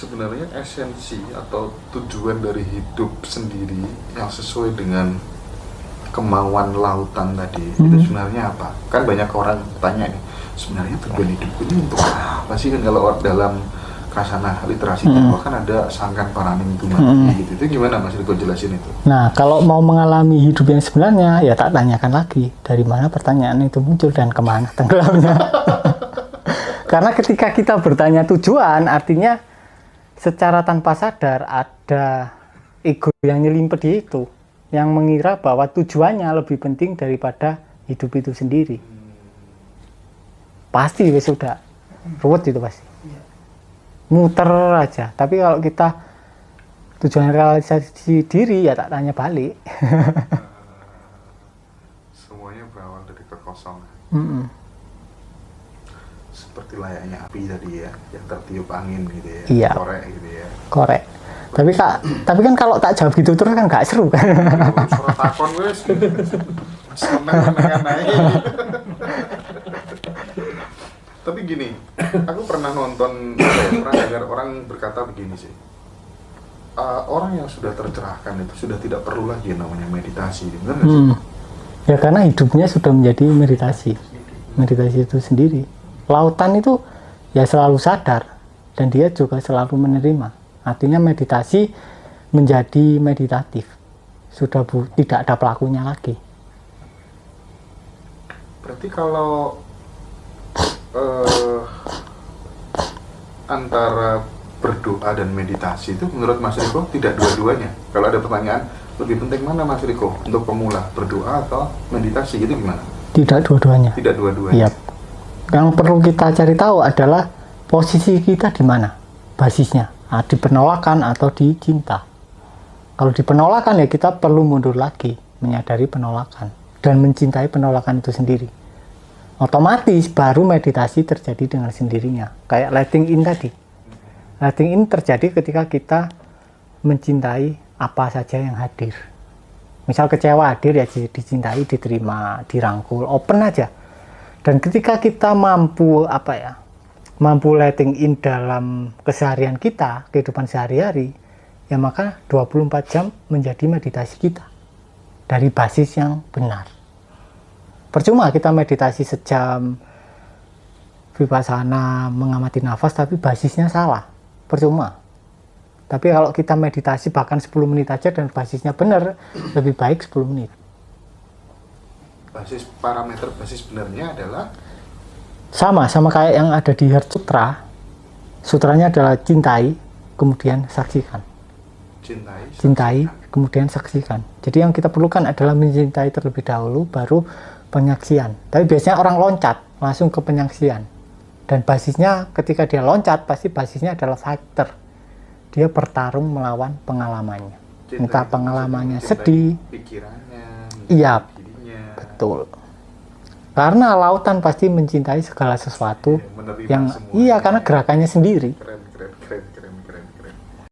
sebenarnya esensi atau tujuan dari hidup sendiri yang sesuai dengan kemauan lautan tadi itu sebenarnya apa? Kan banyak orang tanya nih, sebenarnya tujuan hidup ini untuk apa sih? Kan kalau dalam kasana literasi Jawa kan ada sangkan paraning dumadi gitu. Itu gimana Mas Riko jelasin itu? Nah, kalau mau mengalami hidup yang sebenarnya, ya tak tanyakan lagi dari mana pertanyaan itu muncul dan kemana tenggelamnya. Karena ketika kita bertanya tujuan, artinya secara tanpa sadar ada ego yang nyelimpet di itu, yang mengira bahwa tujuannya lebih penting daripada hidup itu sendiri. Pasti sudah ruwet itu pasti. Muter aja. Tapi kalau kita tujuan realisasi diri, ya tak tanya balik. Semuanya berawal dari kekosongan. Seperti layaknya api tadi ya, yang tertiup angin gitu ya, iya. Korek gitu ya. Korek. Tapi kan kalau tak jawab gitu terus kan nggak seru kan. Surat takon wes. Seneng aja. Tapi gini, aku pernah nonton, pernah dengar orang berkata begini sih. Orang yang sudah tercerahkan itu sudah tidak perlu lagi yang namanya meditasi, benar nggak sih? Ya karena hidupnya sudah menjadi meditasi. Meditasi itu sendiri. Lautan itu ya selalu sadar dan dia juga selalu menerima. Artinya meditasi menjadi meditatif. Sudah tidak ada pelakunya lagi. Berarti kalau antara berdoa dan meditasi itu menurut Mas Riko tidak dua-duanya. Kalau ada pertanyaan, lebih penting mana Mas Riko untuk pemula, berdoa atau meditasi, gitu gimana? Tidak dua-duanya. Tidak dua-duanya. Iya. Yang perlu kita cari tahu adalah posisi kita di mana, basisnya, di penolakan atau di cinta. Kalau di penolakan ya kita perlu mundur lagi, menyadari penolakan dan mencintai penolakan itu sendiri. Otomatis baru meditasi terjadi dengan sendirinya. Kayak letting in tadi. Letting in terjadi ketika kita mencintai apa saja yang hadir. Misal kecewa hadir ya dicintai, diterima, dirangkul, open aja. Dan ketika kita mampu mampu letting in dalam keseharian kita, kehidupan sehari-hari, ya maka 24 jam menjadi meditasi kita dari basis yang benar. Percuma kita meditasi sejam, vipassana, mengamati nafas, tapi basisnya salah. Percuma. Tapi kalau kita meditasi bahkan 10 menit aja dan basisnya benar, lebih baik 10 menit. Parameter basis benarnya adalah? Sama kayak yang ada di Heart Sutra. Sutranya adalah cintai, kemudian saksikan. Cintai, kemudian saksikan. Jadi yang kita perlukan adalah mencintai terlebih dahulu, baru penyaksian. Tapi biasanya orang loncat langsung ke penyaksian. Dan basisnya ketika dia loncat, pasti basisnya adalah fighter. Dia bertarung melawan pengalamannya. Entah pengalamannya sedih, pikirannya, iya, dirinya. Betul. Karena lautan pasti mencintai segala sesuatu yang semua. iya, karena gerakannya sendiri. Keren